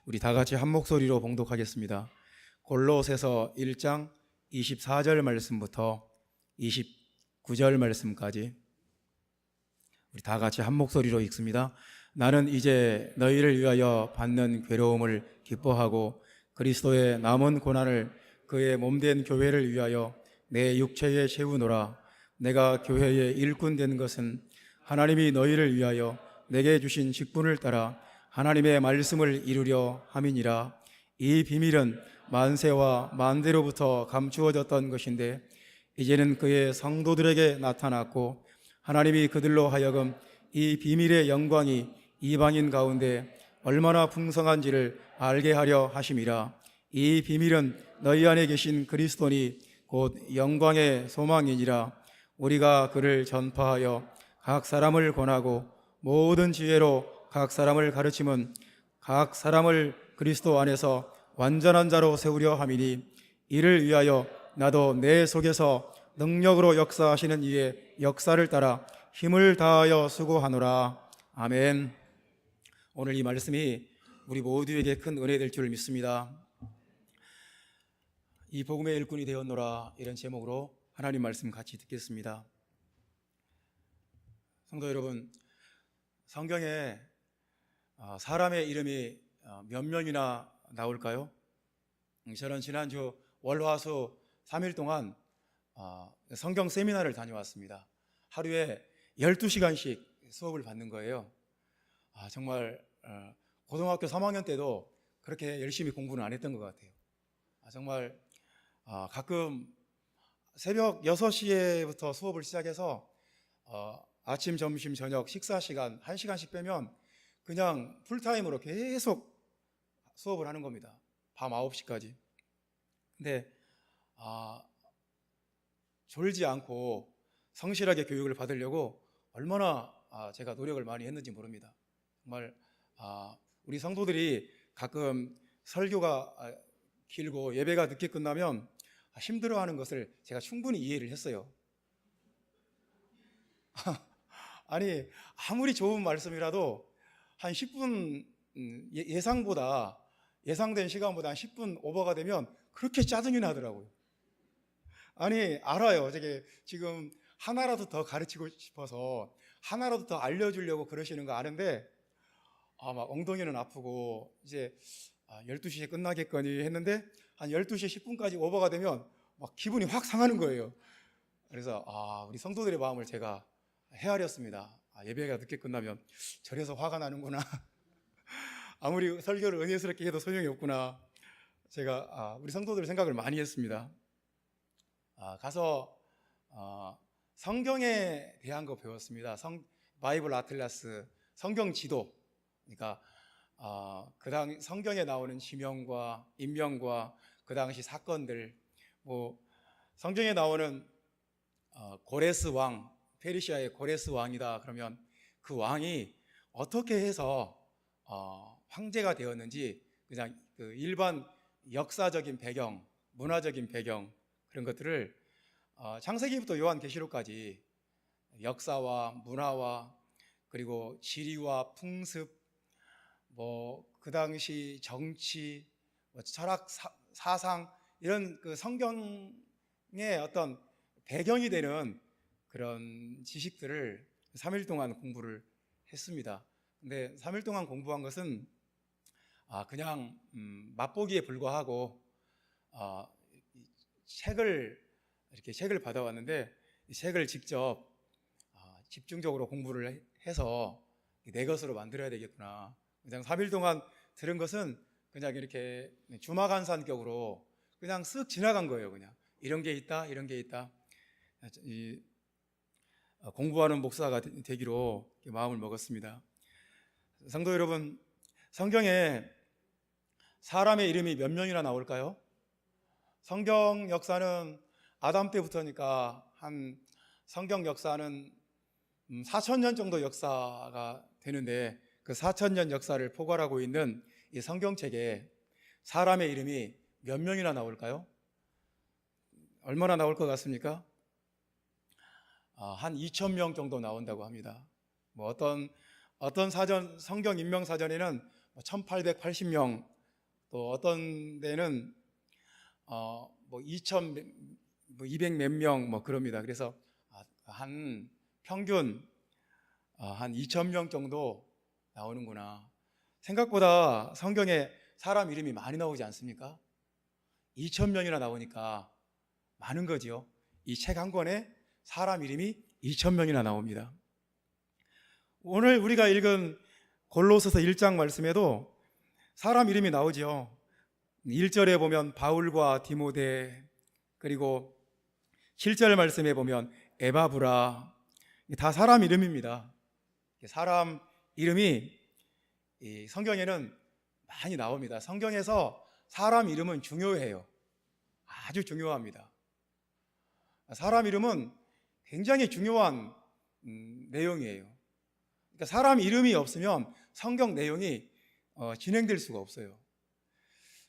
우리 다 같이 한 목소리로 봉독하겠습니다. 골로새서 1장 24절 말씀부터 29절 말씀까지 우리 다 같이 한 목소리로 읽습니다. 나는 이제 너희를 위하여 받는 괴로움을 기뻐하고 그리스도의 남은 고난을 그의 몸된 교회를 위하여 내 육체에 채우노라. 내가 교회의 일꾼 된 것은 하나님이 너희를 위하여 내게 주신 직분을 따라 하나님의 말씀을 이루려 함이니라. 이 비밀은 만세와 만대로부터 감추어졌던 것인데 이제는 그의 성도들에게 나타났고 하나님이 그들로 하여금 이 비밀의 영광이 이방인 가운데 얼마나 풍성한지를 알게 하려 하심이라. 이 비밀은 너희 안에 계신 그리스도니 곧 영광의 소망이니라. 우리가 그를 전파하여 각 사람을 권하고 모든 지혜로 각 사람을 가르침은 각 사람을 그리스도 안에서 완전한 자로 세우려 함이니 이를 위하여 나도 내 속에서 능력으로 역사하시는 이의 역사를 따라 힘을 다하여 수고하노라. 아멘. 오늘 이 말씀이 우리 모두에게 큰 은혜 될 줄 믿습니다. 이 복음의 일꾼이 되었노라, 이런 제목으로 하나님 말씀 같이 듣겠습니다. 성도 여러분, 성경에 사람의 이름이 몇 명이나 나올까요? 저는 지난주 월화수 3일 동안 성경 세미나를 다녀왔습니다. 하루에 12시간씩 수업을 받는 거예요. 정말 고등학교 3학년 때도 그렇게 열심히 공부는 안 했던 것 같아요. 정말 가끔 새벽 6시에부터 수업을 시작해서 아침, 점심, 저녁 식사 시간 1시간씩 빼면 그냥 풀타임으로 계속 수업을 하는 겁니다. 밤 9시까지. 근데 졸지 않고 성실하게 교육을 받으려고 얼마나 제가 노력을 많이 했는지 모릅니다. 정말 우리 성도들이 가끔 설교가 길고 예배가 늦게 끝나면 힘들어하는 것을 제가 충분히 이해를 했어요. 아니, 아무리 좋은 말씀이라도 한 10분 예상된 시간보다 한 10분 오버가 되면 그렇게 짜증이 나더라고요. 아니, 알아요. 되게 지금 하나라도 더 가르치고 싶어서 하나라도 더 알려주려고 그러시는 거 아는데 막 엉덩이는 아프고 이제 12시에 끝나겠거니 했는데 한 12시 10분까지 오버가 되면 막 기분이 확 상하는 거예요. 그래서 우리 성도들의 마음을 제가 헤아렸습니다. 예배가 늦게 끝나면 저래서 화가 나는구나. 아무리 설교를 은혜스럽게 해도 소용이 없구나. 제가 우리 성도들 생각을 많이 했습니다. 가서 성경에 대한 거 배웠습니다. 바이블 아틀라스, 성경 지도. 그러니까 그 당 성경에 나오는 지명과 인명과 그 당시 사건들, 성경에 나오는 고레스 왕, 페르시아의 고레스 왕이다 그러면 그 왕이 어떻게 해서 황제가 되었는지 그냥 그 일반 역사적인 배경, 문화적인 배경 그런 것들을 창세기부터 요한계시록까지 역사와 문화와 그리고 지리와 풍습, 그 당시 정치, 철학, 사상 이런 그 성경의 어떤 배경이 되는 그런 지식들을 3일 동안 공부를 했습니다. 근데 3일 동안 공부한 것은 그냥 맛보기에 불과하고 책을 받아왔는데 이 책을 직접 집중적으로 공부를 해서 내 것으로 만들어야 되겠구나. 그냥 3일 동안 들은 것은 그냥 이렇게 주마간산격으로 그냥 쓱 지나간 거예요. 그냥 이런 게 있다, 이런 게 있다. 공부하는 목사가 되기로 마음을 먹었습니다. 성도 여러분, 성경에 사람의 이름이 몇 명이나 나올까요? 성경 역사는 아담 때부터니까 한 성경 역사는 4,000년 정도 역사가 되는데 그 4,000년 역사를 포괄하고 있는 이 성경책에 사람의 이름이 몇 명이나 나올까요? 얼마나 나올 것 같습니까? 한 2,000명 정도 나온다고 합니다. 어떤 사전, 성경 인명 사전에는 1,880명, 또 어떤 데는 뭐 200 몇 명 뭐 그럽니다. 그래서 한 평균 한 2,000명 정도 나오는구나. 생각보다 성경에 사람 이름이 많이 나오지 않습니까? 2,000명이나 나오니까 많은 거지요. 이 책 한 권에 사람 이름이 2,000명이나 나옵니다. 오늘 우리가 읽은 골로새서 1장 말씀에도 사람 이름이 나오지요. 1절에 보면 바울과 디모데, 그리고 7절 말씀에 보면 에바브라, 다 사람 이름입니다. 사람 이름이 이 성경에는 많이 나옵니다. 성경에서 사람 이름은 중요해요. 아주 중요합니다. 사람 이름은 굉장히 중요한 내용이에요. 그러니까 사람 이름이 없으면 성경 내용이 진행될 수가 없어요.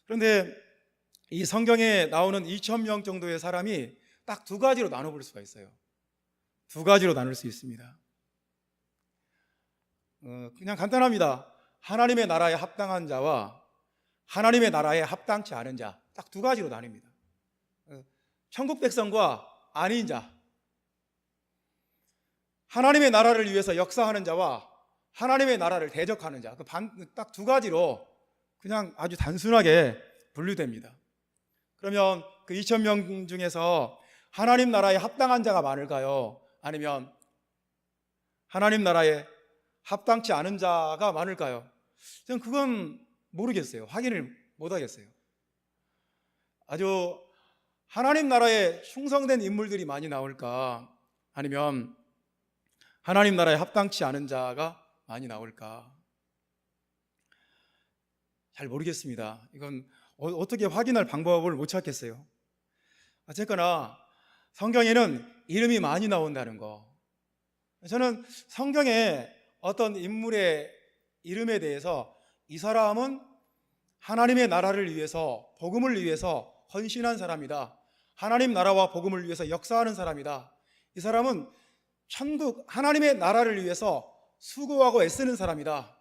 그런데 이 성경에 나오는 2,000명 정도의 사람이 딱 두 가지로 나눠볼 수가 있어요. 두 가지로 나눌 수 있습니다. 그냥 간단합니다. 하나님의 나라에 합당한 자와 하나님의 나라에 합당치 않은 자, 딱 두 가지로 나뉩니다. 천국 백성과 아닌 자, 하나님의 나라를 위해서 역사하는 자와 하나님의 나라를 대적하는 자, 딱 두 가지로 그냥 아주 단순하게 분류됩니다. 그러면 그 2,000명 중에서 하나님 나라에 합당한 자가 많을까요? 아니면 하나님 나라에 합당치 않은 자가 많을까요? 저는 그건 모르겠어요. 확인을 못 하겠어요. 아주 하나님 나라에 충성된 인물들이 많이 나올까? 아니면 하나님 나라에 합당치 않은 자가 많이 나올까? 잘 모르겠습니다. 이건 어떻게 확인할 방법을 못 찾겠어요. 어쨌거나 성경에는 이름이 많이 나온다는 거, 저는 성경에 어떤 인물의 이름에 대해서 이 사람은 하나님의 나라를 위해서, 복음을 위해서 헌신한 사람이다, 하나님 나라와 복음을 위해서 역사하는 사람이다, 이 사람은 천국 하나님의 나라를 위해서 수고하고 애쓰는 사람이다,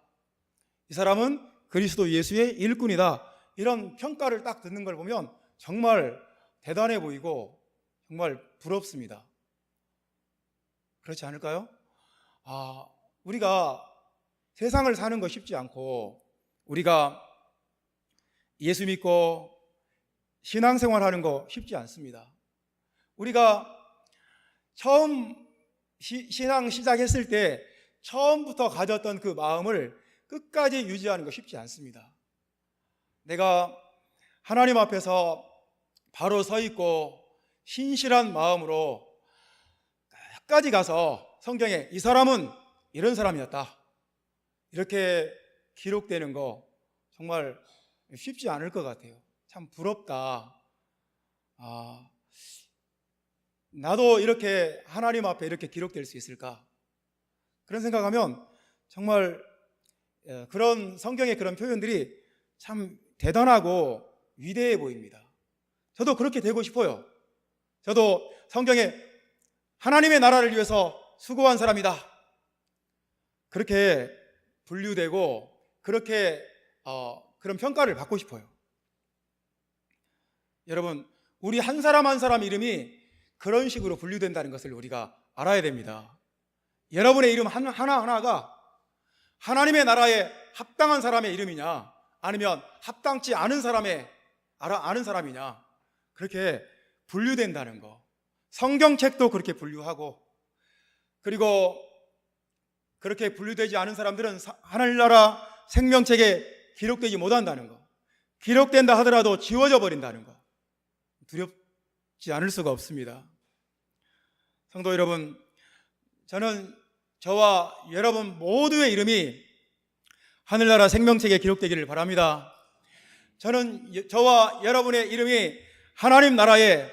이 사람은 그리스도 예수의 일꾼이다, 이런 평가를 딱 듣는 걸 보면 정말 대단해 보이고 정말 부럽습니다. 그렇지 않을까요? 우리가 세상을 사는 거 쉽지 않고, 우리가 예수 믿고 신앙생활 하는 거 쉽지 않습니다. 우리가 처음 신앙 시작했을 때 처음부터 가졌던 그 마음을 끝까지 유지하는 거 쉽지 않습니다. 내가 하나님 앞에서 바로 서 있고 신실한 마음으로 끝까지 가서 성경에 이 사람은 이런 사람이었다, 이렇게 기록되는 거 정말 쉽지 않을 것 같아요. 참 부럽다. 나도 이렇게 하나님 앞에 이렇게 기록될 수 있을까? 그런 생각하면 정말 그런 성경의 그런 표현들이 참 대단하고 위대해 보입니다. 저도 그렇게 되고 싶어요. 저도 성경에 하나님의 나라를 위해서 수고한 사람이다, 그렇게 분류되고 그렇게 그런 평가를 받고 싶어요. 여러분, 우리 한 사람 한 사람 이름이 그런 식으로 분류된다는 것을 우리가 알아야 됩니다. 여러분의 이름 하나하나가 하나님의 나라에 합당한 사람의 이름이냐, 아니면 합당치 않은 아는 사람이냐, 그렇게 분류된다는 거. 성경책도 그렇게 분류하고, 그리고 그렇게 분류되지 않은 사람들은 하늘나라 생명책에 기록되지 못한다는 거, 기록된다 하더라도 지워져 버린다는 거, 두렵지 않을 수가 없습니다. 성도 여러분, 저는 저와 여러분 모두의 이름이 하늘나라 생명책에 기록되기를 바랍니다. 저는 저와 여러분의 이름이 하나님 나라에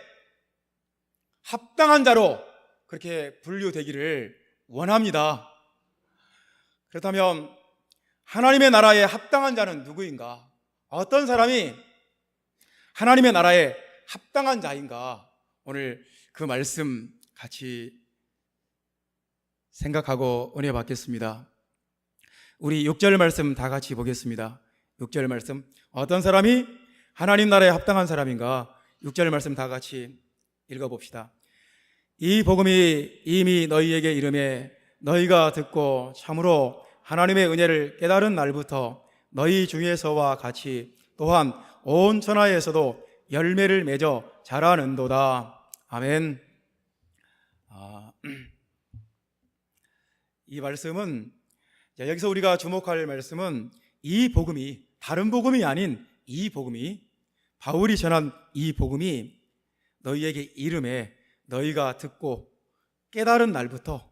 합당한 자로 그렇게 분류되기를 원합니다. 그렇다면 하나님의 나라에 합당한 자는 누구인가? 어떤 사람이 하나님의 나라에 합당한 자인가? 오늘 그 말씀 같이 생각하고 은혜 받겠습니다. 우리 6절 말씀 다 같이 보겠습니다. 6절 말씀, 어떤 사람이 하나님 나라에 합당한 사람인가? 6절 말씀 다 같이 읽어봅시다. 이 복음이 이미 너희에게 이름에 너희가 듣고 참으로 하나님의 은혜를 깨달은 날부터 너희 중에서와 같이 또한 온 천하에서도 열매를 맺어 자라는도다. 아멘. 이 말씀은, 여기서 우리가 주목할 말씀은 이 복음이, 다른 복음이 아닌 이 복음이, 바울이 전한 이 복음이 너희에게 이름에 너희가 듣고 깨달은 날부터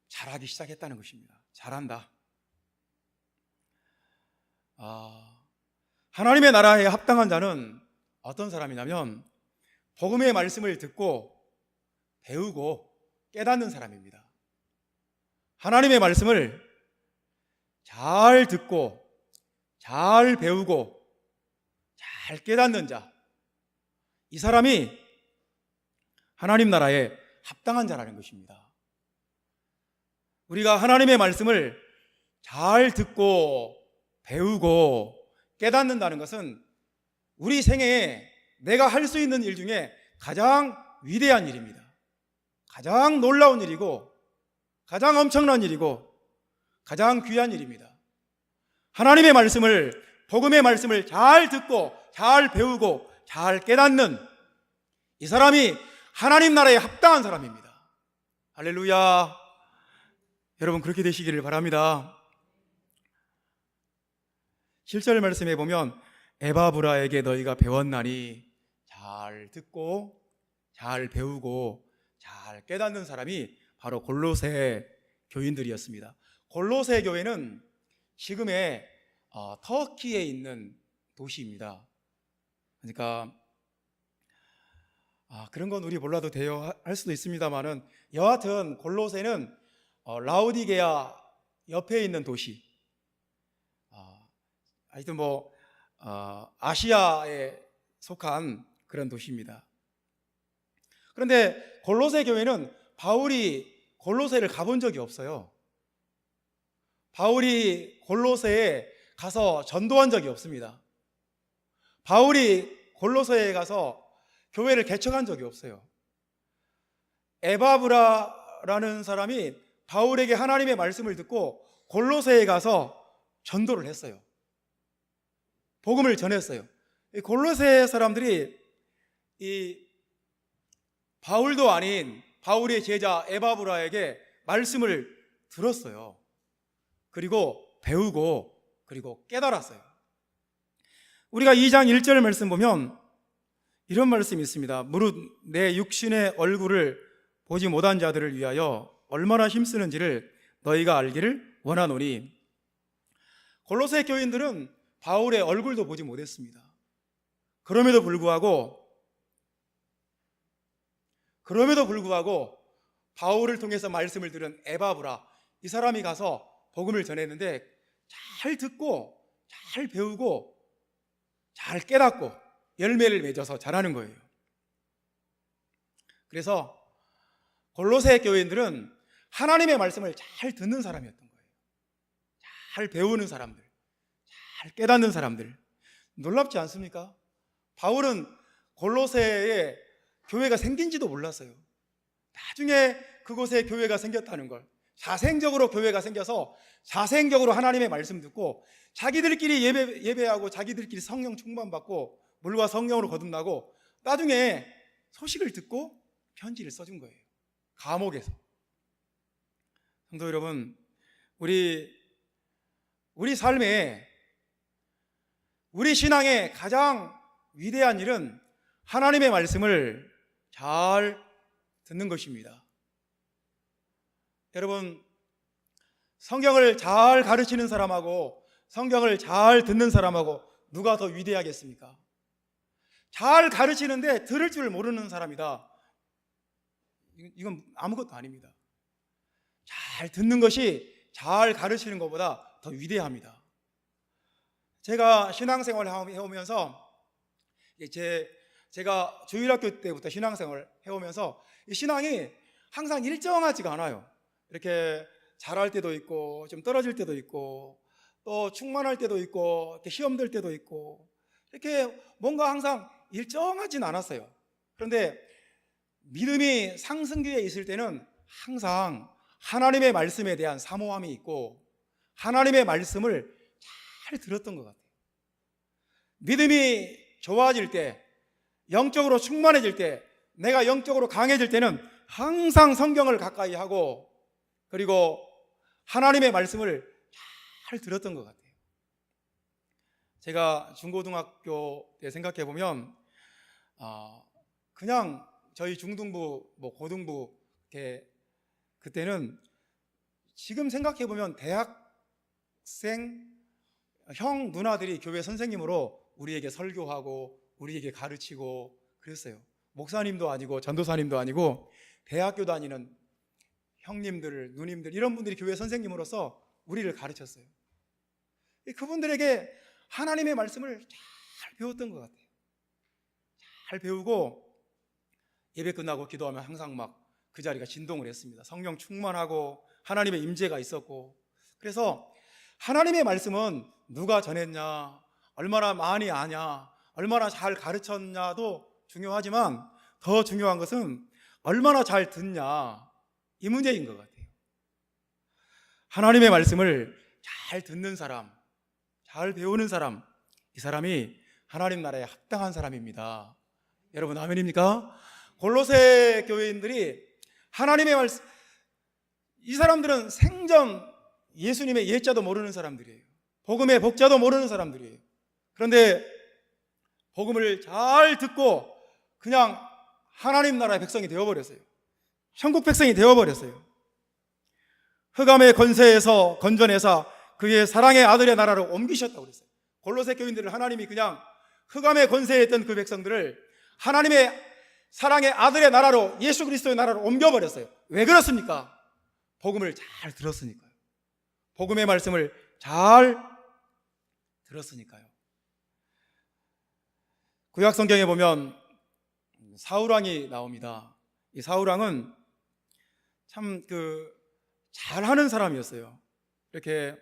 자라기 시작했다는 것입니다. 자란다. 하나님의 나라에 합당한 자는 어떤 사람이냐면 복음의 말씀을 듣고 배우고 깨닫는 사람입니다. 하나님의 말씀을 잘 듣고 잘 배우고 잘 깨닫는 자, 이 사람이 하나님 나라에 합당한 자라는 것입니다. 우리가 하나님의 말씀을 잘 듣고 배우고 깨닫는다는 것은 우리 생애에 내가 할 수 있는 일 중에 가장 위대한 일입니다. 가장 놀라운 일이고 가장 엄청난 일이고 가장 귀한 일입니다. 하나님의 말씀을, 복음의 말씀을 잘 듣고 잘 배우고 잘 깨닫는 이 사람이 하나님 나라에 합당한 사람입니다. 할렐루야. 여러분 그렇게 되시기를 바랍니다. 7절 말씀에 보면 에바브라에게 너희가 배웠나니, 잘 듣고 잘 배우고 잘 깨닫는 사람이 바로 골로새 교인들이었습니다. 골로새 교회는 지금의 터키에 있는 도시입니다. 그러니까 그런 건 우리 몰라도 돼요 할 수도 있습니다만은, 여하튼 골로새는 라오디게아 옆에 있는 도시, 하여튼 아시아에 속한 그런 도시입니다. 그런데 골로새 교회는 바울이 골로새를 가본 적이 없어요. 바울이 골로새에 가서 전도한 적이 없습니다. 바울이 골로새에 가서 교회를 개척한 적이 없어요. 에바브라라는 사람이 바울에게 하나님의 말씀을 듣고 골로새에 가서 전도를 했어요. 복음을 전했어요. 이 골로새 사람들이 이 바울도 아닌 바울의 제자 에바브라에게 말씀을 들었어요. 그리고 배우고 그리고 깨달았어요. 우리가 2장 1절 말씀 보면 이런 말씀이 있습니다. 무릇 내 육신의 얼굴을 보지 못한 자들을 위하여 얼마나 힘쓰는지를 너희가 알기를 원하노니. 골로새 교인들은 바울의 얼굴도 보지 못했습니다. 그럼에도 불구하고 바울을 통해서 말씀을 들은 에바브라, 이 사람이 가서 복음을 전했는데 잘 듣고 잘 배우고 잘 깨닫고 열매를 맺어서 자라는 거예요. 그래서 골로새 교인들은 하나님의 말씀을 잘 듣는 사람이었던 거예요. 잘 배우는 사람들, 잘 깨닫는 사람들. 놀랍지 않습니까? 바울은 골로새에 교회가 생긴지도 몰랐어요. 나중에 그곳에 교회가 생겼다는 걸, 자생적으로 교회가 생겨서 자생적으로 하나님의 말씀 듣고 자기들끼리 예배하고 자기들끼리 성령 충만받고 물과 성령으로 거듭나고 나중에 소식을 듣고 편지를 써준 거예요. 감옥에서. 성도 여러분, 우리 삶에, 우리 신앙의 가장 위대한 일은 하나님의 말씀을 잘 듣는 것입니다. 여러분, 성경을 잘 가르치는 사람하고 성경을 잘 듣는 사람하고 누가 더 위대하겠습니까? 잘 가르치는데 들을 줄 모르는 사람이다, 이건 아무것도 아닙니다. 잘 듣는 것이 잘 가르치는 것보다 더 위대합니다. 제가 신앙생활을 해오면서, 제가 주일학교 때부터 신앙생활을 해오면서 이 신앙이 항상 일정하지가 않아요. 이렇게 잘할 때도 있고 좀 떨어질 때도 있고 또 충만할 때도 있고 이렇게 시험될 때도 있고 이렇게 뭔가 항상 일정하진 않았어요. 그런데 믿음이 상승기에 있을 때는 항상 하나님의 말씀에 대한 사모함이 있고 하나님의 말씀을 잘 들었던 것 같아요. 믿음이 좋아질 때, 영적으로 충만해질 때, 내가 영적으로 강해질 때는 항상 성경을 가까이 하고 그리고 하나님의 말씀을 잘 들었던 것 같아요. 제가 중고등학교 때 생각해 보면 그냥 저희 중등부, 고등부 이렇게 그때는 지금 생각해 보면 대학생 형 누나들이 교회 선생님으로 우리에게 설교하고 우리에게 가르치고 그랬어요. 목사님도 아니고 전도사님도 아니고 대학교 다니는 형님들, 누님들 이런 분들이 교회 선생님으로서 우리를 가르쳤어요. 그분들에게 하나님의 말씀을 잘 배웠던 것 같아요. 잘 배우고 예배 끝나고 기도하면 항상 막 그 자리가 진동을 했습니다. 성령 충만하고 하나님의 임재가 있었고, 그래서 하나님의 말씀은 누가 전했냐, 얼마나 많이 아냐, 얼마나 잘 가르쳤냐도 중요하지만 더 중요한 것은 얼마나 잘 듣냐, 이 문제인 것 같아요. 하나님의 말씀을 잘 듣는 사람, 잘 배우는 사람, 이 사람이 하나님 나라에 합당한 사람입니다. 여러분 아멘입니까? 골로새 교회인들이 하나님의 말씀, 이 사람들은 생전 예수님의 예자도 모르는 사람들이에요. 복음의 복자도 모르는 사람들이에요. 그런데 복음을 잘 듣고 그냥 하나님 나라의 백성이 되어버렸어요. 천국 백성이 되어버렸어요. 흑암의 권세에서 건져내사 그의 사랑의 아들의 나라로 옮기셨다고 그랬어요. 골로새 교인들을 하나님이 그냥 흑암의 권세에 있던 그 백성들을 하나님의 사랑의 아들의 나라로, 예수 그리스도의 나라로 옮겨버렸어요. 왜 그렇습니까? 복음을 잘 들었으니까요. 복음의 말씀을 잘 들었으니까요. 구약 성경에 보면 사울왕이 나옵니다. 이 사울왕은 참 잘하는 사람이었어요. 이렇게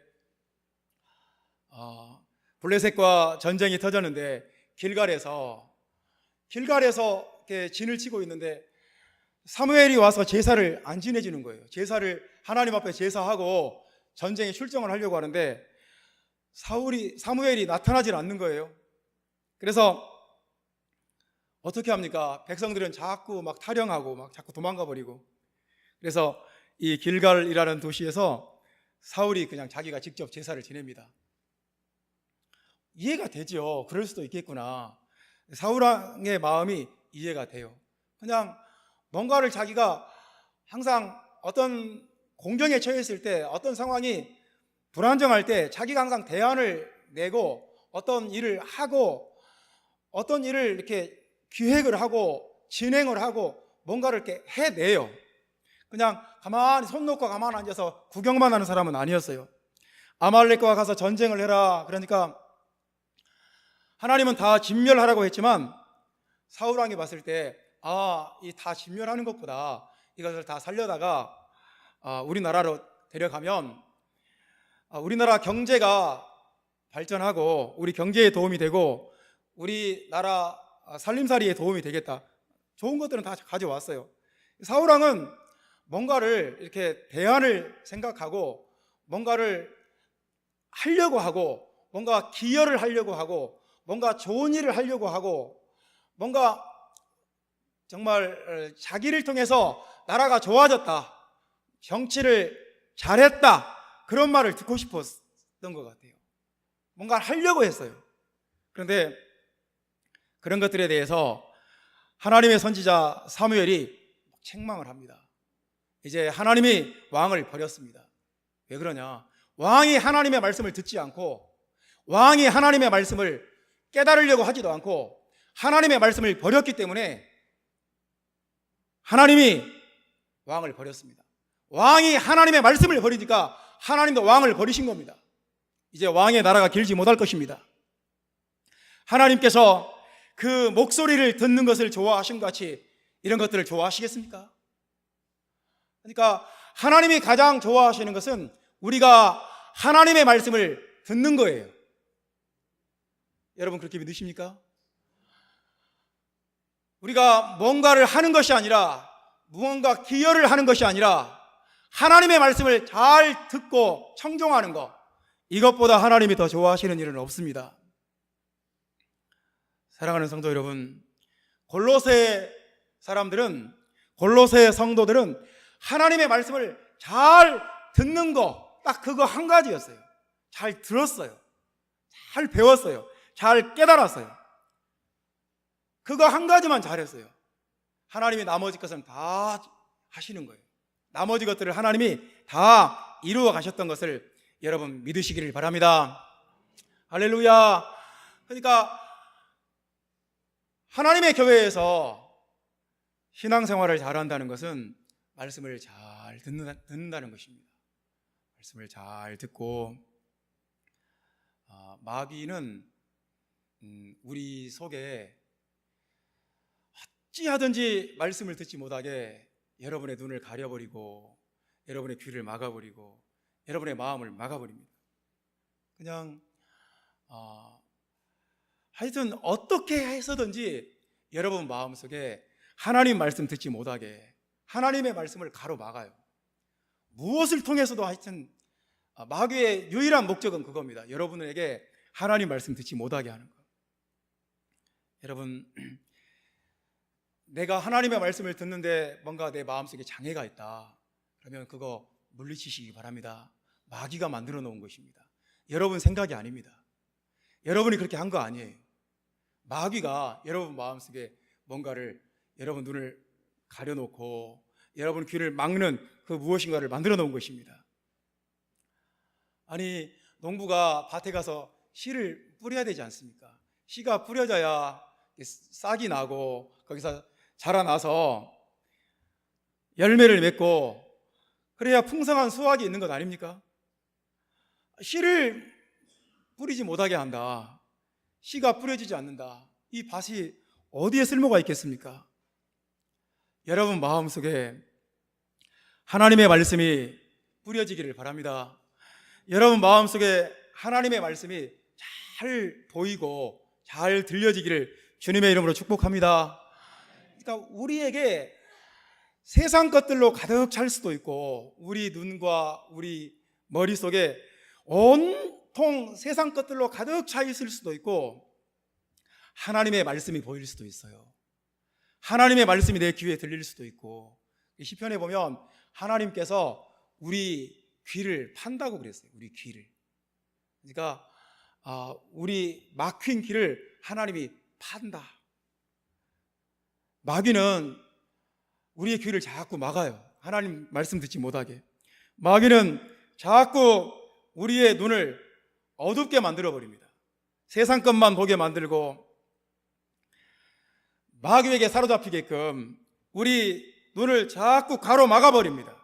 블레셋과 전쟁이 터졌는데 길갈에서 이렇게 진을 치고 있는데 사무엘이 와서 제사를 안 지내주는 거예요. 제사를 하나님 앞에 제사하고 전쟁에 출정을 하려고 하는데 사무엘이 나타나질 않는 거예요. 그래서 어떻게 합니까? 백성들은 자꾸 막 타령하고 막 자꾸 도망가 버리고, 그래서 이 길갈이라는 도시에서 사울이 그냥 자기가 직접 제사를 지냅니다. 이해가 되죠. 그럴 수도 있겠구나. 사울왕의 마음이 이해가 돼요. 그냥 뭔가를 자기가 항상 어떤 공경에 처했을 때, 어떤 상황이 불안정할 때 자기가 항상 대안을 내고 어떤 일을 하고 어떤 일을 이렇게 기획을 하고 진행을 하고 뭔가를 이렇게 해내요. 그냥 가만히 손 놓고 가만히 앉아서 구경만 하는 사람은 아니었어요. 아말렉과 가서 전쟁을 해라 그러니까 하나님은 다 진멸하라고 했지만 사울왕이 봤을 때 이 다 진멸하는 것보다 이것을 다 살려다가 우리나라로 데려가면 우리나라 경제가 발전하고 우리 경제에 도움이 되고 우리나라 살림살이에 도움이 되겠다. 좋은 것들은 다 가져왔어요. 사울왕은 뭔가를 이렇게 대안을 생각하고 뭔가를 하려고 하고 뭔가 기여를 하려고 하고 뭔가 좋은 일을 하려고 하고 뭔가 정말 자기를 통해서 나라가 좋아졌다, 정치를 잘했다, 그런 말을 듣고 싶었던 것 같아요. 뭔가 하려고 했어요. 그런데 그런 것들에 대해서 하나님의 선지자 사무엘이 책망을 합니다. 이제 하나님이 왕을 버렸습니다. 왜 그러냐? 왕이 하나님의 말씀을 듣지 않고 왕이 하나님의 말씀을 깨달으려고 하지도 않고 하나님의 말씀을 버렸기 때문에 하나님이 왕을 버렸습니다. 왕이 하나님의 말씀을 버리니까 하나님도 왕을 버리신 겁니다. 이제 왕의 나라가 길지 못할 것입니다. 하나님께서 그 목소리를 듣는 것을 좋아하신 것 같이 이런 것들을 좋아하시겠습니까? 그러니까 하나님이 가장 좋아하시는 것은 우리가 하나님의 말씀을 듣는 거예요. 여러분 그렇게 믿으십니까? 우리가 뭔가를 하는 것이 아니라, 무언가 기여를 하는 것이 아니라 하나님의 말씀을 잘 듣고 청종하는 것, 이것보다 하나님이 더 좋아하시는 일은 없습니다. 사랑하는 성도 여러분, 골로새 사람들은, 골로새 성도들은 하나님의 말씀을 잘 듣는 거, 딱 그거 한 가지였어요. 잘 들었어요. 잘 배웠어요. 잘 깨달았어요. 그거 한 가지만 잘했어요. 하나님이 나머지 것은 다 하시는 거예요. 나머지 것들을 하나님이 다 이루어 가셨던 것을 여러분 믿으시기를 바랍니다. 할렐루야. 그러니까 하나님의 교회에서 신앙생활을 잘한다는 것은 말씀을 잘 듣는다는 것입니다. 말씀을 잘 듣고, 마귀는 우리 속에 어찌하든지 말씀을 듣지 못하게 여러분의 눈을 가려버리고, 여러분의 귀를 막아버리고, 여러분의 마음을 막아버립니다. 그냥 하여튼 어떻게 해서든지 여러분 마음속에 하나님 말씀 듣지 못하게 하나님의 말씀을 가로막아요. 무엇을 통해서도 하여튼 마귀의 유일한 목적은 그겁니다. 여러분에게 하나님 말씀 듣지 못하게 하는 것. 여러분, 내가 하나님의 말씀을 듣는데 뭔가 내 마음속에 장애가 있다, 그러면 그거 물리치시기 바랍니다. 마귀가 만들어 놓은 것입니다. 여러분 생각이 아닙니다. 여러분이 그렇게 한 거 아니에요. 마귀가 여러분 마음속에 뭔가를, 여러분 눈을 가려놓고 여러분 귀를 막는 그 무엇인가를 만들어 놓은 것입니다. 아니, 농부가 밭에 가서 씨를 뿌려야 되지 않습니까? 씨가 뿌려져야 싹이 나고 거기서 자라나서 열매를 맺고 그래야 풍성한 수확이 있는 것 아닙니까? 씨를 뿌리지 못하게 한다, 씨가 뿌려지지 않는다, 이 밭이 어디에 쓸모가 있겠습니까? 여러분 마음속에 하나님의 말씀이 뿌려지기를 바랍니다. 여러분 마음속에 하나님의 말씀이 잘 보이고 잘 들려지기를 주님의 이름으로 축복합니다. 그러니까 우리에게 세상 것들로 가득 찰 수도 있고, 우리 눈과 우리 머릿속에 온통 세상 것들로 가득 차 있을 수도 있고, 하나님의 말씀이 보일 수도 있어요. 하나님의 말씀이 내 귀에 들릴 수도 있고, 시편에 보면 하나님께서 우리 귀를 판다고 그랬어요. 우리 귀를. 그러니까 우리 막힌 귀를 하나님이 판다. 마귀는 우리의 귀를 자꾸 막아요. 하나님 말씀 듣지 못하게. 마귀는 자꾸 우리의 눈을 어둡게 만들어 버립니다. 세상 것만 보게 만들고, 마귀에게 사로잡히게끔 우리 눈을 자꾸 가로막아 버립니다.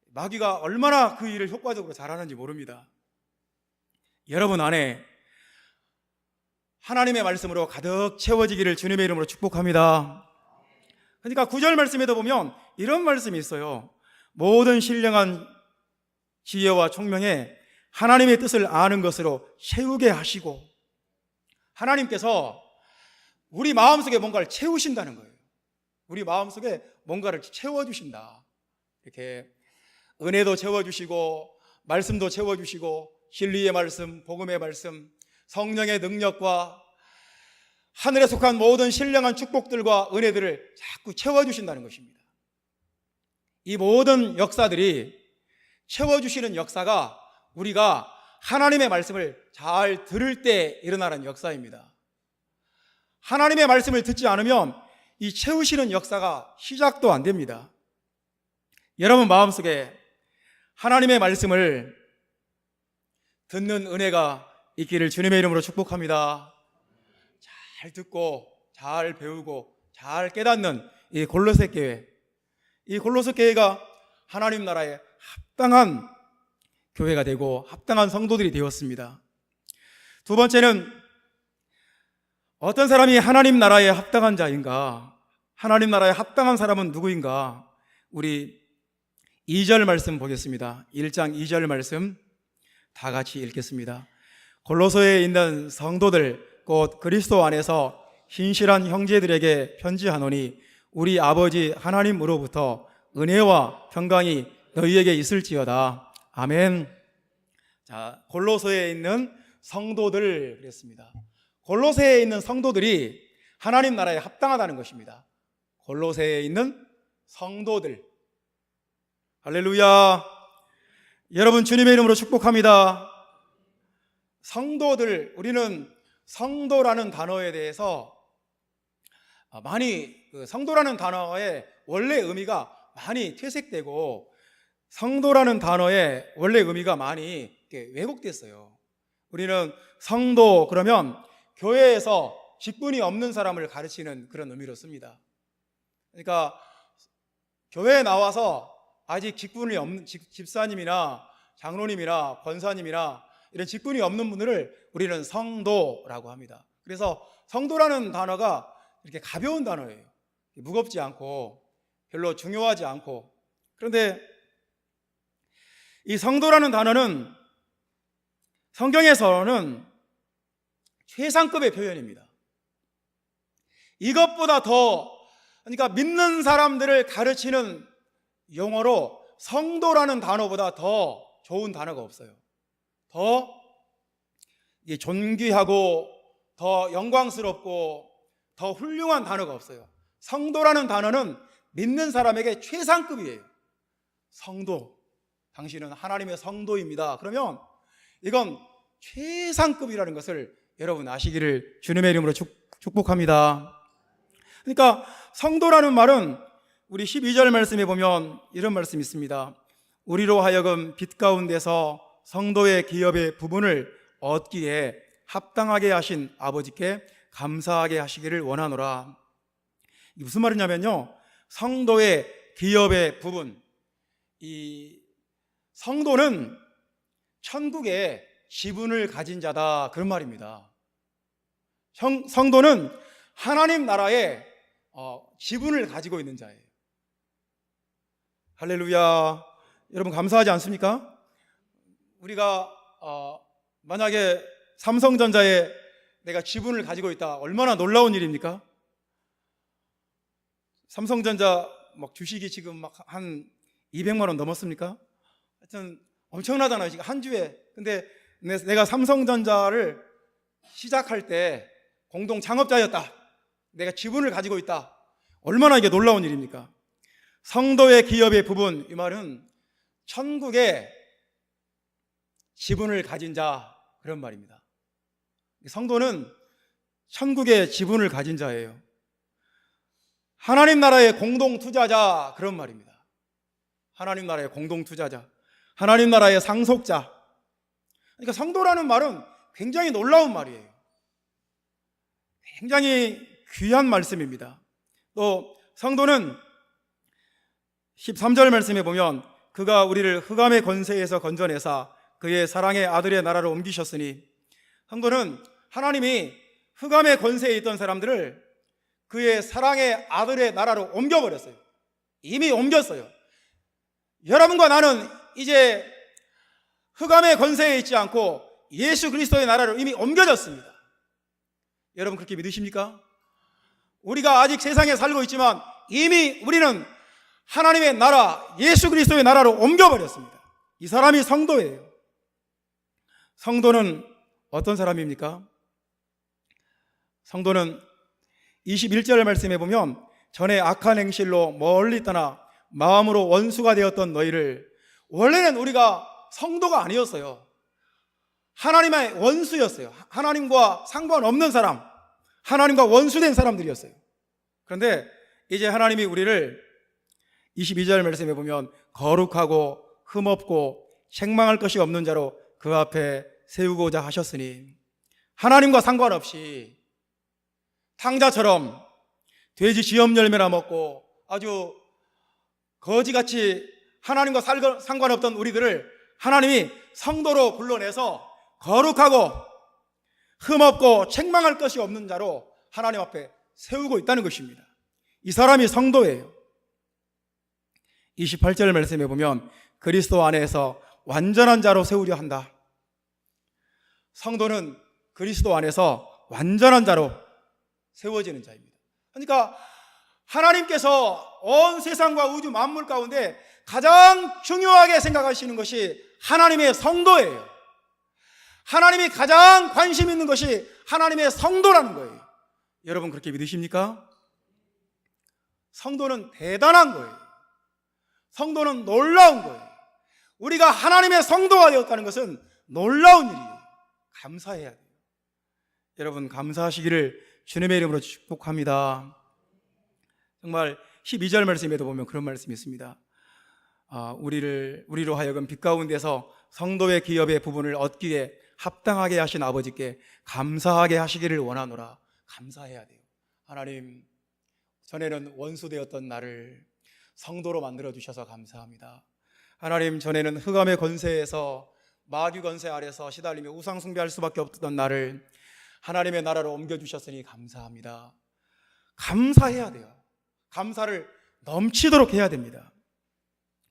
마귀가 얼마나 그 일을 효과적으로 잘하는지 모릅니다. 여러분 안에 하나님의 말씀으로 가득 채워지기를 주님의 이름으로 축복합니다. 그러니까 9절 말씀에도 보면 이런 말씀이 있어요. 모든 신령한 지혜와 총명에 하나님의 뜻을 아는 것으로 채우게 하시고, 하나님께서 우리 마음속에 뭔가를 채우신다는 거예요. 우리 마음속에 뭔가를 채워주신다. 이렇게 은혜도 채워주시고, 말씀도 채워주시고, 진리의 말씀, 복음의 말씀, 성령의 능력과 하늘에 속한 모든 신령한 축복들과 은혜들을 자꾸 채워주신다는 것입니다. 이 모든 역사들이, 채워주시는 역사가 우리가 하나님의 말씀을 잘 들을 때 일어나는 역사입니다. 하나님의 말씀을 듣지 않으면 이 채우시는 역사가 시작도 안 됩니다. 여러분 마음속에 하나님의 말씀을 듣는 은혜가 있기를 주님의 이름으로 축복합니다. 잘 듣고 잘 배우고 잘 깨닫는 이 골로새 교회, 이 골로새 교회가 하나님 나라에 합당한 교회가 되고 합당한 성도들이 되었습니다. 두 번째는 어떤 사람이 하나님 나라에 합당한 자인가? 하나님 나라에 합당한 사람은 누구인가? 우리 2절 말씀 보겠습니다. 1장 2절 말씀 다 같이 읽겠습니다. 골로새에 있는 성도들 곧 그리스도 안에서 신실한 형제들에게 편지하노니 우리 아버지 하나님으로부터 은혜와 평강이 너희에게 있을지어다. 아멘. 자, 골로새에 있는 성도들 그랬습니다. 골로새에 있는 성도들이 하나님 나라에 합당하다는 것입니다. 골로새에 있는 성도들. 할렐루야. 여러분 주님의 이름으로 축복합니다. 성도들, 우리는 성도라는 단어에 대해서 많이 성도라는 단어의 원래 의미가 많이 퇴색되고 성도라는 단어의 원래 의미가 많이 왜곡됐어요. 우리는 성도 그러면 교회에서 직분이 없는 사람을 가르치는 그런 의미로 씁니다. 그러니까 교회에 나와서 아직 직분이 없는 집사님이나 장로님이나 권사님이나 이런 직분이 없는 분들을 우리는 성도라고 합니다. 그래서 성도라는 단어가 이렇게 가벼운 단어예요. 무겁지 않고 별로 중요하지 않고. 그런데 이 성도라는 단어는 성경에서는 최상급의 표현입니다. 이것보다 더, 그러니까 믿는 사람들을 가르치는 용어로 성도라는 단어보다 더 좋은 단어가 없어요. 더 존귀하고 더 영광스럽고 더 훌륭한 단어가 없어요. 성도라는 단어는 믿는 사람에게 최상급이에요. 성도, 당신은 하나님의 성도입니다. 그러면 이건 최상급이라는 것을 여러분 아시기를 주님의 이름으로 축복합니다. 그러니까 성도라는 말은 우리 12절 말씀에 보면 이런 말씀이 있습니다. 우리로 하여금 빛 가운데서 성도의 기업의 부분을 얻기에 합당하게 하신 아버지께 감사하게 하시기를 원하노라. 이게 무슨 말이냐면요, 성도의 기업의 부분, 이 성도는 천국에 지분을 가진 자다, 그런 말입니다. 성도는 하나님 나라에 지분을 가지고 있는 자예요. 할렐루야. 여러분 감사하지 않습니까? 우리가 만약에 삼성전자에 내가 지분을 가지고 있다, 얼마나 놀라운 일입니까? 삼성전자 막 주식이 지금 막 한 200만 원 넘었습니까? 하여튼 엄청나잖아요, 지금 한 주에. 근데 내가 삼성전자를 시작할 때 공동 창업자였다, 내가 지분을 가지고 있다, 얼마나 이게 놀라운 일입니까? 성도의 기업의 부분, 이 말은 천국에 지분을 가진 자, 그런 말입니다. 성도는 천국에 지분을 가진 자예요. 하나님 나라의 공동 투자자, 그런 말입니다. 하나님 나라의 공동 투자자, 하나님 나라의 상속자. 그러니까 성도라는 말은 굉장히 놀라운 말이에요. 굉장히 귀한 말씀입니다. 또 성도는 13절 말씀에 보면 그가 우리를 흑암의 권세에서 건져내사 그의 사랑의 아들의 나라로 옮기셨으니, 성도는 하나님이 흑암의 권세에 있던 사람들을 그의 사랑의 아들의 나라로 옮겨버렸어요. 이미 옮겼어요. 여러분과 나는 이제 흑암의 권세에 있지 않고 예수 그리스도의 나라로 이미 옮겨졌습니다. 여러분 그렇게 믿으십니까? 우리가 아직 세상에 살고 있지만 이미 우리는 하나님의 나라, 예수 그리스도의 나라로 옮겨버렸습니다. 이 사람이 성도예요. 성도는 어떤 사람입니까? 성도는 21절 말씀에 보면 전에 악한 행실로 멀리 떠나 마음으로 원수가 되었던 너희를, 원래는 우리가 성도가 아니었어요. 하나님의 원수였어요. 하나님과 상관없는 사람, 하나님과 원수된 사람들이었어요. 그런데 이제 하나님이 우리를 22절 말씀에 보면 거룩하고 흠없고 책망할 것이 없는 자로 그 앞에 세우고자 하셨으니, 하나님과 상관없이 탕자처럼 돼지 시험 열매나 먹고 아주 거지같이 하나님과 상관없던 우리들을 하나님이 성도로 불러내서 거룩하고 흠없고 책망할 것이 없는 자로 하나님 앞에 세우고 있다는 것입니다. 이 사람이 성도예요. 28절 말씀에 보면 그리스도 안에서 완전한 자로 세우려 한다. 성도는 그리스도 안에서 완전한 자로 세워지는 자입니다. 그러니까 하나님께서 온 세상과 우주 만물 가운데 가장 중요하게 생각하시는 것이 하나님의 성도예요. 하나님이 가장 관심 있는 것이 하나님의 성도라는 거예요. 여러분 그렇게 믿으십니까? 성도는 대단한 거예요. 성도는 놀라운 거예요. 우리가 하나님의 성도가 되었다는 것은 놀라운 일이에요. 감사해야 돼요. 여러분 감사하시기를 주님의 이름으로 축복합니다. 정말 12절 말씀에도 보면 그런 말씀이 있습니다. 우리로 하여금 빛 가운데서 성도의 기업의 부분을 얻기에 합당하게 하신 아버지께 감사하게 하시기를 원하노라. 감사해야 돼요. 하나님, 전에는 원수 되었던 나를 성도로 만들어 주셔서 감사합니다. 하나님, 전에는 흑암의 권세에서 마귀 권세 아래서 시달리며 우상 숭배할 수밖에 없던 나를 하나님의 나라로 옮겨주셨으니 감사합니다. 감사해야 돼요. 감사를 넘치도록 해야 됩니다.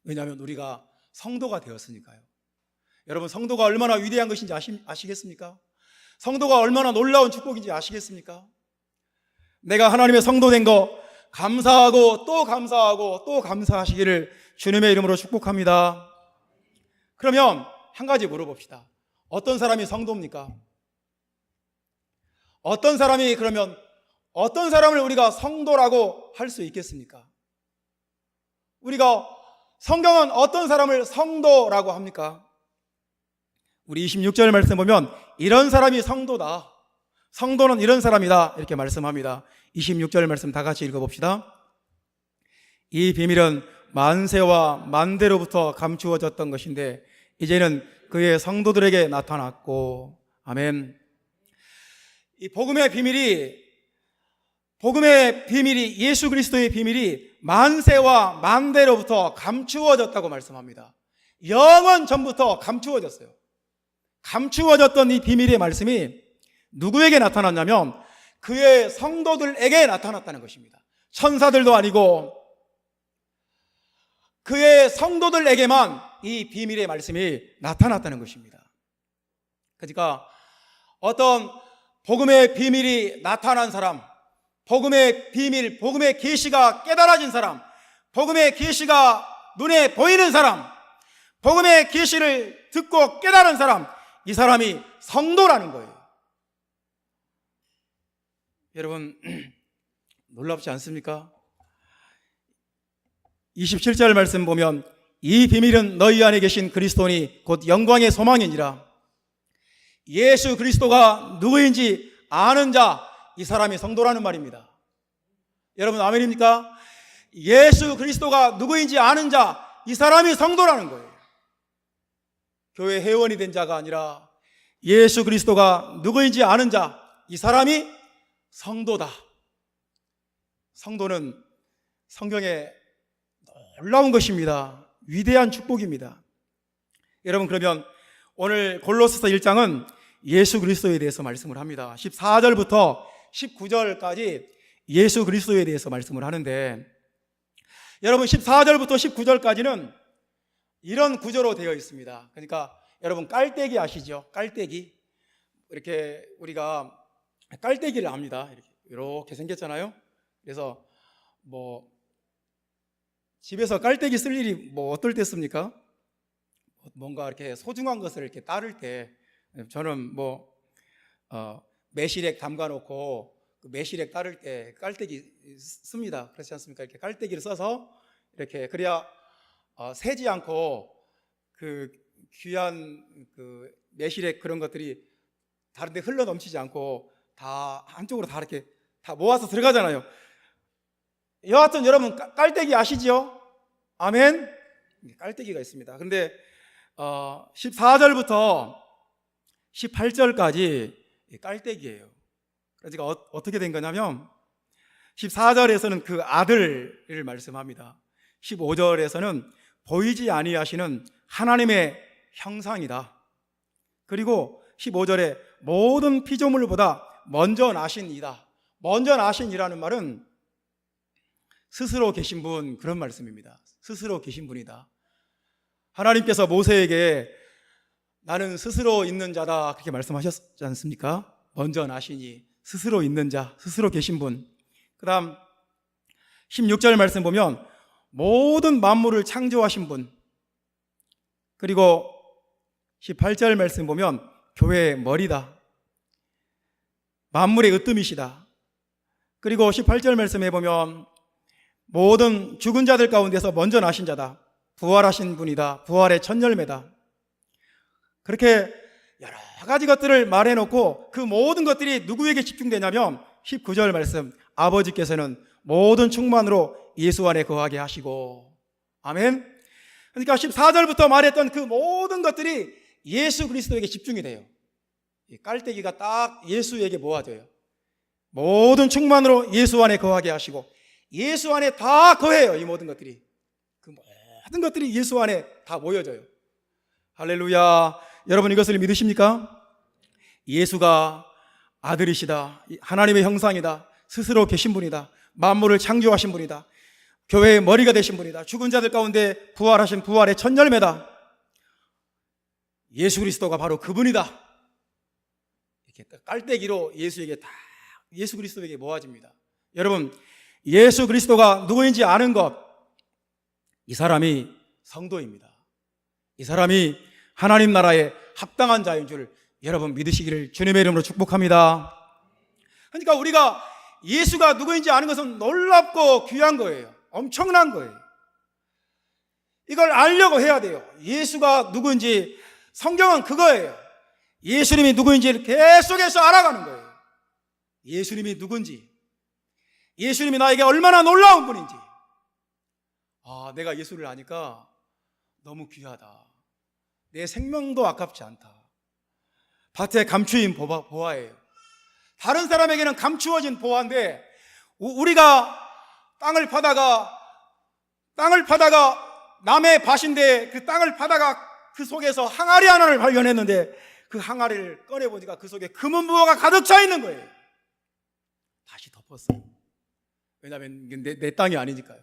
왜냐하면 우리가 성도가 되었으니까요. 여러분 성도가 얼마나 위대한 것인지 아시겠습니까? 성도가 얼마나 놀라운 축복인지 아시겠습니까? 내가 하나님의 성도 된 거 감사하고 또 감사하고 또 감사하시기를 주님의 이름으로 축복합니다. 그러면 한 가지 물어봅시다. 어떤 사람이 성도입니까? 어떤 사람이 그러면 어떤 사람을 우리가 성도라고 할 수 있겠습니까? 우리가 성경은 어떤 사람을 성도라고 합니까? 우리 26절 말씀 보면 이런 사람이 성도다. 성도는 이런 사람이다. 이렇게 말씀합니다. 26절 말씀 다 같이 읽어봅시다. 이 비밀은 만세와 만대로부터 감추어졌던 것인데 이제는 그의 성도들에게 나타났고. 아멘. 이 복음의 비밀이 예수 그리스도의 비밀이 만세와 만대로부터 감추어졌다고 말씀합니다. 영원 전부터 감추어졌어요. 감추어졌던 이 비밀의 말씀이 누구에게 나타났냐면 그의 성도들에게 나타났다는 것입니다. 천사들도 아니고 그의 성도들에게만 이 비밀의 말씀이 나타났다는 것입니다. 그러니까 어떤 복음의 비밀이 나타난 사람, 복음의 비밀, 복음의 계시가 깨달아진 사람, 복음의 계시가 눈에 보이는 사람, 복음의 계시를 듣고 깨달은 사람, 이 사람이 성도라는 거예요. 여러분 놀랍지 않습니까? 27절 말씀 보면 이 비밀은 너희 안에 계신 그리스도니 곧 영광의 소망이니라. 예수 그리스도가 누구인지 아는 자, 이 사람이 성도라는 말입니다. 여러분 아멘입니까? 예수 그리스도가 누구인지 아는 자, 이 사람이 성도라는 거예요. 교회 회원이 된 자가 아니라 예수 그리스도가 누구인지 아는 자, 이 사람이 성도다. 성도는 성경에 놀라운 것입니다. 위대한 축복입니다. 여러분 그러면 오늘 골로새서 1장은 예수 그리스도에 대해서 말씀을 합니다. 14절부터 19절까지 예수 그리스도에 대해서 말씀을 하는데 여러분 14절부터 19절까지는 이런 구조로 되어 있습니다. 그러니까 여러분 깔때기 아시죠? 깔때기. 이렇게 우리가 깔때기를 압니다. 이렇게 생겼잖아요. 그래서 집에서 깔때기 쓸 일이 어떨 때 씁니까? 뭔가 이렇게 소중한 것을 이렇게 따를 때 저는 매실액 담가놓고 그 매실액 따를 때 깔때기 씁니다. 그렇지 않습니까? 이렇게 깔때기를 써서 이렇게 그래야 새지 않고 그 귀한 그 매실액 그런 것들이 다른데 흘러 넘치지 않고 다 한쪽으로 다 이렇게 다 모아서 들어가잖아요. 여하튼 여러분 깔때기 아시죠? 아멘. 깔때기가 있습니다. 근데 14절부터 18절까지 깔때기예요. 그러니까 어떻게 된 거냐면 14절에서는 그 아들을 말씀합니다. 15절에서는 보이지 아니하시는 하나님의 형상이다. 그리고 15절에 모든 피조물보다 먼저 나신 이다. 먼저 나신 이라는 말은 스스로 계신 분, 그런 말씀입니다. 스스로 계신 분이다. 하나님께서 모세에게 나는 스스로 있는 자다, 그렇게 말씀하셨지 않습니까? 먼저 나시니 스스로 있는 자, 스스로 계신 분. 그 다음 16절 말씀 보면 모든 만물을 창조하신 분. 그리고 18절 말씀 보면 교회의 머리다, 만물의 으뜸이시다. 그리고 18절 말씀에 보면 모든 죽은 자들 가운데서 먼저 나신 자다, 부활하신 분이다, 부활의 첫 열매다. 그렇게 여러 가지 것들을 말해놓고 그 모든 것들이 누구에게 집중되냐면 19절 말씀, 아버지께서는 모든 충만으로 예수 안에 거하게 하시고. 아멘. 그러니까 14절부터 말했던 그 모든 것들이 예수 그리스도에게 집중이 돼요. 이 깔때기가 딱 예수에게 모아져요. 모든 충만으로 예수 안에 거하게 하시고, 예수 안에 다 거해요. 이 모든 것들이, 그 모든 것들이 예수 안에 다 모여져요. 할렐루야. 여러분 이것을 믿으십니까? 예수가 아들이시다, 하나님의 형상이다, 스스로 계신 분이다, 만물을 창조하신 분이다, 교회의 머리가 되신 분이다, 죽은 자들 가운데 부활하신 부활의 첫 열매다, 예수 그리스도가 바로 그분이다. 이렇게 깔때기로 예수 그리스도에게 모아집니다. 여러분, 예수 그리스도가 누구인지 아는 것, 이 사람이 성도입니다. 이 사람이 하나님 나라에 합당한 자인 줄 여러분 믿으시기를 주님의 이름으로 축복합니다. 그러니까 우리가 예수가 누구인지 아는 것은 놀랍고 귀한 거예요. 엄청난 거예요. 이걸 알려고 해야 돼요. 예수가 누구인지, 성경은 그거예요. 예수님이 누구인지를 계속해서 알아가는 거예요. 예수님이 누군지, 예수님이 나에게 얼마나 놀라운 분인지. 내가 예수를 아니까 너무 귀하다, 내 생명도 아깝지 않다. 밭에 감추인 보화예요. 다른 사람에게는 감추어진 보화인데, 우리가 땅을 파다가 남의 밭인데 그 땅을 파다가 그 속에서 항아리 하나를 발견했는데, 그 항아리를 꺼내보니까 그 속에 금은 부화가 가득 차 있는 거예요. 다시 덮었어요. 왜냐하면 내 땅이 아니니까요.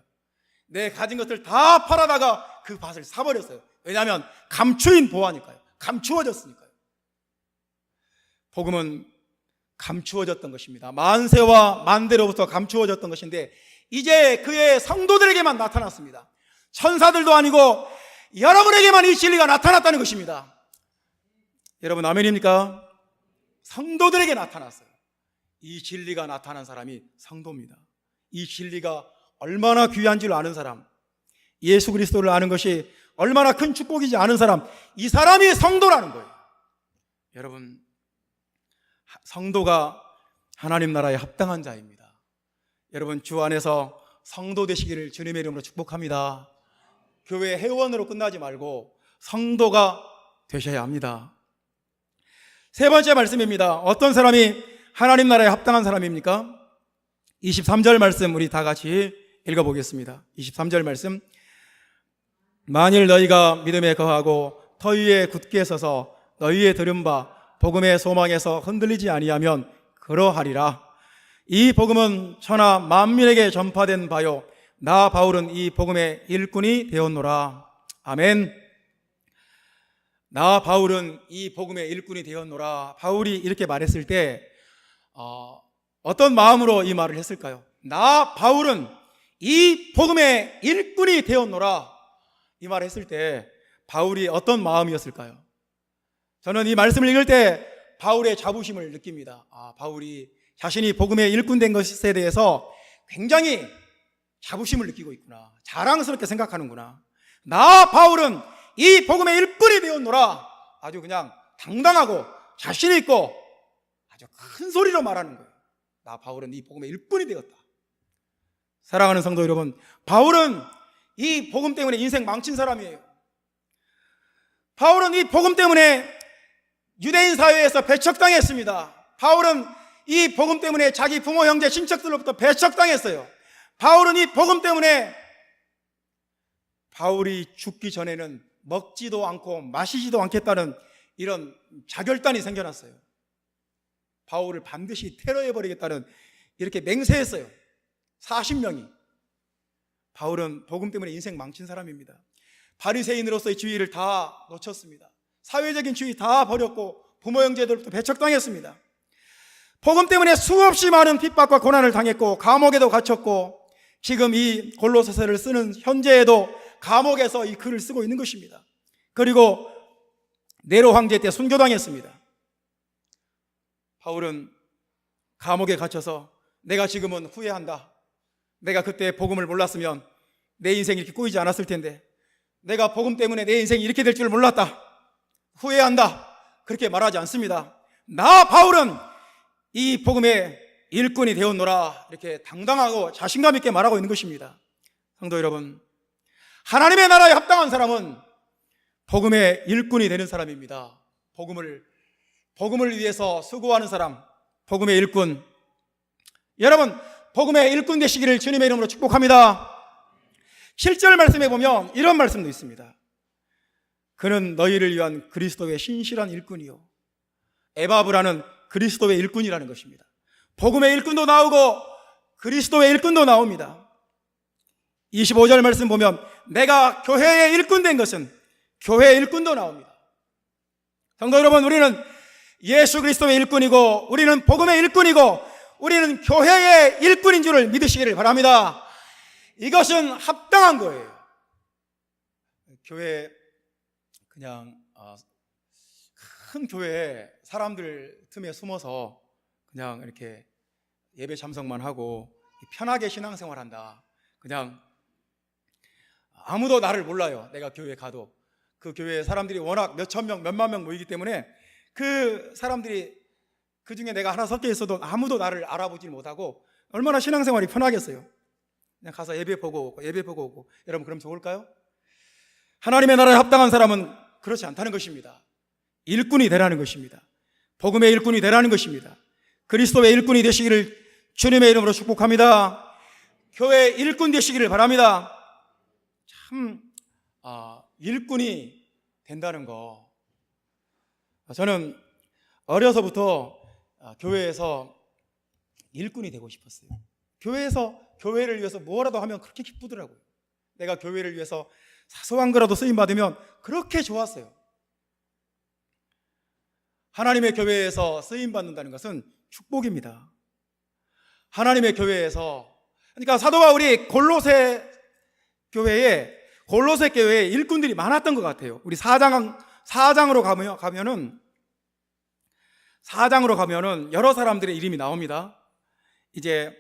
내 가진 것을 다 팔아다가 그 밭을 사버렸어요. 왜냐하면 감추인 보화니까요. 감추어졌으니까요. 복음은 감추어졌던 것입니다. 만세와 만대로부터 감추어졌던 것인데, 이제 그의 성도들에게만 나타났습니다. 천사들도 아니고 여러분에게만 이 진리가 나타났다는 것입니다. 여러분 아멘입니까? 성도들에게 나타났어요. 이 진리가 나타난 사람이 성도입니다. 이 진리가 얼마나 귀한지를 아는 사람, 예수 그리스도를 아는 것이 얼마나 큰 축복이지 아는 사람, 이 사람이 성도라는 거예요. 여러분, 성도가 하나님 나라에 합당한 자입니다. 여러분, 주 안에서 성도 되시기를 주님의 이름으로 축복합니다. 교회 회원으로 끝나지 말고 성도가 되셔야 합니다. 세 번째 말씀입니다. 어떤 사람이 하나님 나라에 합당한 사람입니까? 23절 말씀 우리 다 같이 읽어보겠습니다. 23절 말씀, 만일 너희가 믿음에 거하고 터 위에 굳게 서서 너희의 들은 바 복음의 소망에서 흔들리지 아니하면 그러하리라. 이 복음은 천하 만민에게 전파된 바요, 나 바울은 이 복음의 일꾼이 되었노라. 아멘. 나 바울은 이 복음의 일꾼이 되었노라. 바울이 이렇게 말했을 때 어떤 마음으로 이 말을 했을까요? 나 바울은 이 복음의 일꾼이 되었노라. 이 말을 했을 때 바울이 어떤 마음이었을까요? 저는 이 말씀을 읽을 때 바울의 자부심을 느낍니다. 바울이 자신이 복음의 일꾼 된 것에 대해서 굉장히 자부심을 느끼고 있구나, 자랑스럽게 생각하는구나. 나 바울은 이 복음의 일꾼이 되었노라. 아주 그냥 당당하고 자신 있고 아주 큰 소리로 말하는 거예요. 나 바울은 이 복음의 일꾼이 되었다. 사랑하는 성도 여러분, 바울은 이 복음 때문에 인생 망친 사람이에요. 바울은 이 복음 때문에 유대인 사회에서 배척당했습니다. 바울은 이 복음 때문에 자기 부모, 형제, 친척들로부터 배척당했어요. 바울은 이 복음 때문에 바울이 죽기 전에는 먹지도 않고 마시지도 않겠다는 이런 자결단이 생겨났어요. 바울을 반드시 테러해버리겠다는 이렇게 맹세했어요. 40명이. 바울은 복음 때문에 인생 망친 사람입니다. 바리새인으로서의 지위를 다 놓쳤습니다. 사회적인 지위 다 버렸고 부모 형제들부터 배척당했습니다. 복음 때문에 수없이 많은 핍박과 고난을 당했고 감옥에도 갇혔고 지금 이 골로새서를 쓰는 현재에도 감옥에서 이 글을 쓰고 있는 것입니다. 그리고 네로 황제 때 순교당했습니다. 바울은 감옥에 갇혀서 내가 지금은 후회한다. 내가 그때 복음을 몰랐으면 내 인생이 이렇게 꼬이지 않았을 텐데, 내가 복음 때문에 내 인생이 이렇게 될 줄 몰랐다. 후회한다. 그렇게 말하지 않습니다. 나 바울은 이 복음의 일꾼이 되었노라. 이렇게 당당하고 자신감 있게 말하고 있는 것입니다. 성도 여러분, 하나님의 나라에 합당한 사람은 복음의 일꾼이 되는 사람입니다. 복음을 위해서 수고하는 사람, 복음의 일꾼. 여러분, 복음의 일꾼 되시기를 주님의 이름으로 축복합니다. 7절 말씀에 보면 이런 말씀도 있습니다. 그는 너희를 위한 그리스도의 신실한 일꾼이요. 에바브라는 그리스도의 일꾼이라는 것입니다. 복음의 일꾼도 나오고 그리스도의 일꾼도 나옵니다. 25절 말씀 보면 내가 교회의 일꾼 된 것은 교회의 일꾼도 나옵니다. 성도 여러분, 우리는 예수 그리스도의 일꾼이고 우리는 복음의 일꾼이고 우리는 교회의 일꾼인 줄을 믿으시기를 바랍니다. 이것은 합당한 거예요. 교회 그냥 큰 교회에 사람들 틈에 숨어서 그냥 이렇게 예배 참석만 하고 편하게 신앙생활한다. 그냥 아무도 나를 몰라요. 내가 교회에 가도 그 교회에 사람들이 워낙 몇천 명, 몇만 명 모이기 때문에 그 사람들이 그 중에 내가 하나 섞여 있어도 아무도 나를 알아보지 못하고 얼마나 신앙생활이 편하겠어요. 그냥 가서 예배 보고 오고. 여러분, 그럼 좋을까요? 하나님의 나라에 합당한 사람은 그렇지 않다는 것입니다. 일꾼이 되라는 것입니다. 복음의 일꾼이 되라는 것입니다. 그리스도의 일꾼이 되시기를 주님의 이름으로 축복합니다. 교회 일꾼 되시기를 바랍니다. 참 일꾼이 된다는 거, 저는 어려서부터 교회에서 일꾼이 되고 싶었어요. 교회에서 교회를 위해서 뭐라도 하면 그렇게 기쁘더라고요. 내가 교회를 위해서 사소한 거라도 쓰임 받으면 그렇게 좋았어요. 하나님의 교회에서 쓰임 받는다는 것은 축복입니다. 하나님의 교회에서, 그러니까 사도 바울이 골로새 교회에 일꾼들이 많았던 것 같아요. 우리 4장으로 가면은 여러 사람들의 이름이 나옵니다. 이제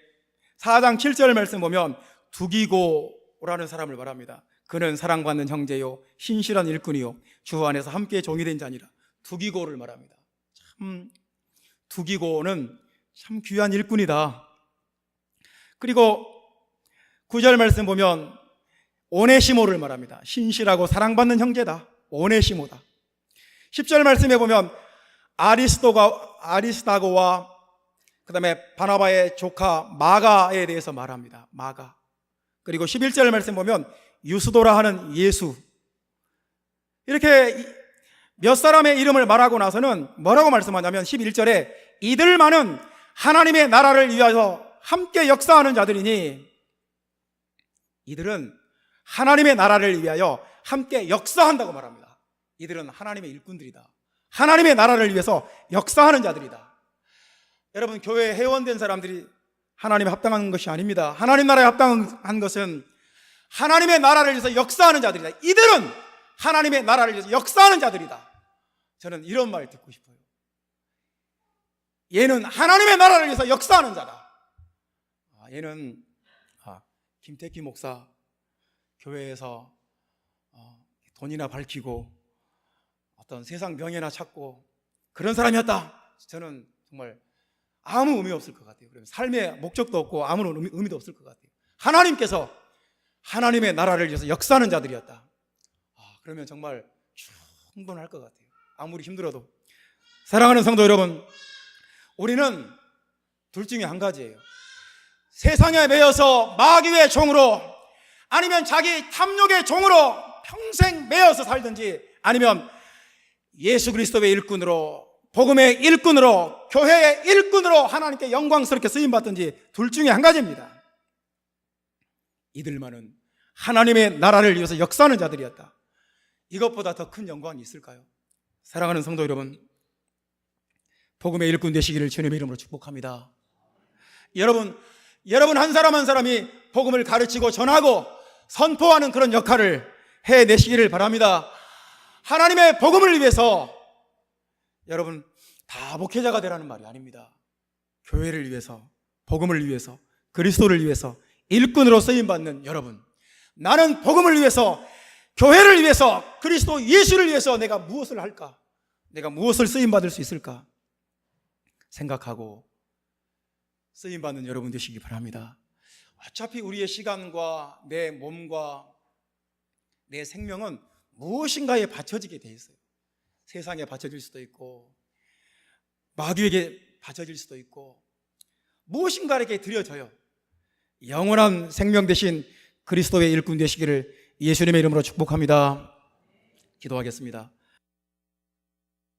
4장 7절 말씀 보면 두기고라는 사람을 말합니다. 그는 사랑받는 형제요 신실한 일꾼이요 주 안에서 함께 종이 된 자니라. 두기고를 말합니다. 참 두기고는 참 귀한 일꾼이다. 그리고 9절 말씀 보면 오네시모를 말합니다. 신실하고 사랑받는 형제다. 오네시모다. 10절 말씀에 보면 아리스다고와 그 다음에 바나바의 조카 마가에 대해서 말합니다. 마가. 그리고 11절 말씀 보면 유스도라 하는 예수. 이렇게 몇 사람의 이름을 말하고 나서는 뭐라고 말씀하냐면 11절에 이들만은 하나님의 나라를 위하여 함께 역사하는 자들이니, 이들은 하나님의 나라를 위하여 함께 역사한다고 말합니다. 이들은 하나님의 일꾼들이다. 하나님의 나라를 위해서 역사하는 자들이다. 여러분, 교회에 회원된 사람들이 하나님에 합당한 것이 아닙니다. 하나님 나라에 합당한 것은 하나님의 나라를 위해서 역사하는 자들이다. 이들은 하나님의 나라를 위해서 역사하는 자들이다. 저는 이런 말 듣고 싶어요. 얘는 하나님의 나라를 위해서 역사하는 자다. 얘는 김태기 목사 교회에서 돈이나 밝히고 어떤 세상 명예나 찾고 그런 사람이었다. 저는 정말 아무 의미 없을 것 같아요. 그러면 삶의 목적도 없고 아무런 의미도 없을 것 같아요. 하나님께서 하나님의 나라를 위해서 역사하는 자들이었다. 그러면 정말 충분할 것 같아요. 아무리 힘들어도. 사랑하는 성도 여러분, 우리는 둘 중에 한 가지예요. 세상에 매여서 마귀의 종으로, 아니면 자기 탐욕의 종으로 평생 매여서 살든지, 아니면 예수 그리스도의 일꾼으로, 복음의 일꾼으로, 교회의 일꾼으로 하나님께 영광스럽게 쓰임받든지, 둘 중에 한 가지입니다. 이들만은 하나님의 나라를 위해서 역사하는 자들이었다. 이것보다 더 큰 영광이 있을까요? 사랑하는 성도 여러분, 복음의 일꾼 되시기를 주님의 이름으로 축복합니다. 여러분 한 사람 한 사람이 복음을 가르치고 전하고 선포하는 그런 역할을 해내시기를 바랍니다. 하나님의 복음을 위해서 여러분 다 목회자가 되라는 말이 아닙니다. 교회를 위해서, 복음을 위해서, 그리스도를 위해서 일꾼으로 쓰임받는 여러분, 나는 복음을 위해서, 교회를 위해서, 그리스도 예수를 위해서 내가 무엇을 할까? 내가 무엇을 쓰임받을 수 있을까? 생각하고 쓰임받는 여러분 되시기 바랍니다. 어차피 우리의 시간과 내 몸과 내 생명은 무엇인가에 바쳐지게 돼 있어요. 세상에 바쳐질 수도 있고 마귀에게 바쳐질 수도 있고 무엇인가에게 드려져요. 영원한 생명 되신 그리스도의 일꾼 되시기를 예수님의 이름으로 축복합니다. 기도하겠습니다.